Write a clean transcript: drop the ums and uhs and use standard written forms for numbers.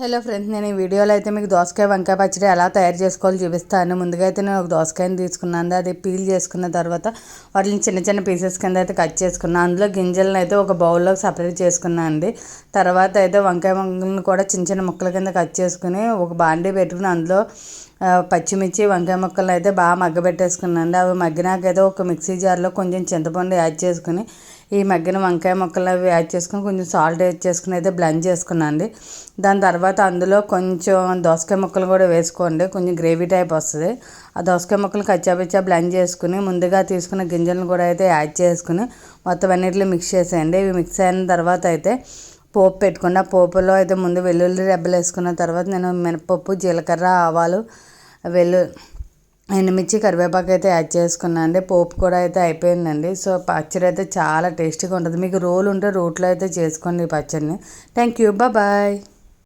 Hello friends, నేను ఈ వీడియోలో అయితే మీకు దోసకాయ వంకాయ పచ్చడి ఎలా తయారు చేసుకోవాలో చూపిస్తాను. ముందుగా అయితే నేను ఒక దోసకాయని తీసుకున్నాను. అది పీల్ చేసుకున్న తర్వాత వాటిని చిన్న చిన్న పీసెస్ కింద అయితే కట్ చేసుకున్నాను. అందులో గింజలను అయితే ఒక బౌల్లో సపరేట్ చేసుకున్నాను అండి. తర్వాత అయితే వంకాయ ముక్కలను కూడా చిన్న చిన్న ముక్కల కింద కట్ చేసుకుని ఒక బాండీ పెట్టుకుని అందులో పచ్చిమిర్చి వంకాయ ముక్కలను అయితే బాగా మగ్గబెట్టేసుకున్నాను. అవి మగ్గినాకైతే ఒక మిక్సీ జార్లో కొంచెం చింతపండు యాడ్ చేసుకుని ఈ మగ్గిన వంకాయ ముక్కలు అవి యాడ్ చేసుకుని కొంచెం సాల్ట్ యాడ్ చేసుకుని అయితే బ్లెండ్ చేసుకున్నాను అండి. దాని తర్వాత అందులో కొంచెం దోసకాయ ముక్కలు కూడా వేసుకోండి, కొంచెం గ్రేవీ టైప్ వస్తుంది. ఆ దోసకాయ ముక్కలు కచ్చాపిచ్చా బ్లెండ్ చేసుకుని ముందుగా తీసుకున్న గింజలను కూడా అయితే యాడ్ చేసుకుని మొత్తం అన్నిటిలో మిక్స్ చేసేయండి. ఇవి మిక్స్ అయిన తర్వాత అయితే పోపు పెట్టుకుని ఆ పోపులో అయితే ముందు వెల్లుల్లి రెబ్బలు వేసుకున్న తర్వాత నేను మినపప్పు, జీలకర్ర, ఆవాలు, ఎండుమిర్చి, కరివేపాకు అయితే యాడ్ చేసుకున్నాను అండి. పోపు కూడా అయితే అయిపోయిందండి. సో పచ్చడి అయితే చాలా టేస్టీగా ఉంటుంది. మీకు రోలు ఉంటే రోట్లో అయితే చేసుకోండి ఈ పచ్చడిని. Thank you, bye.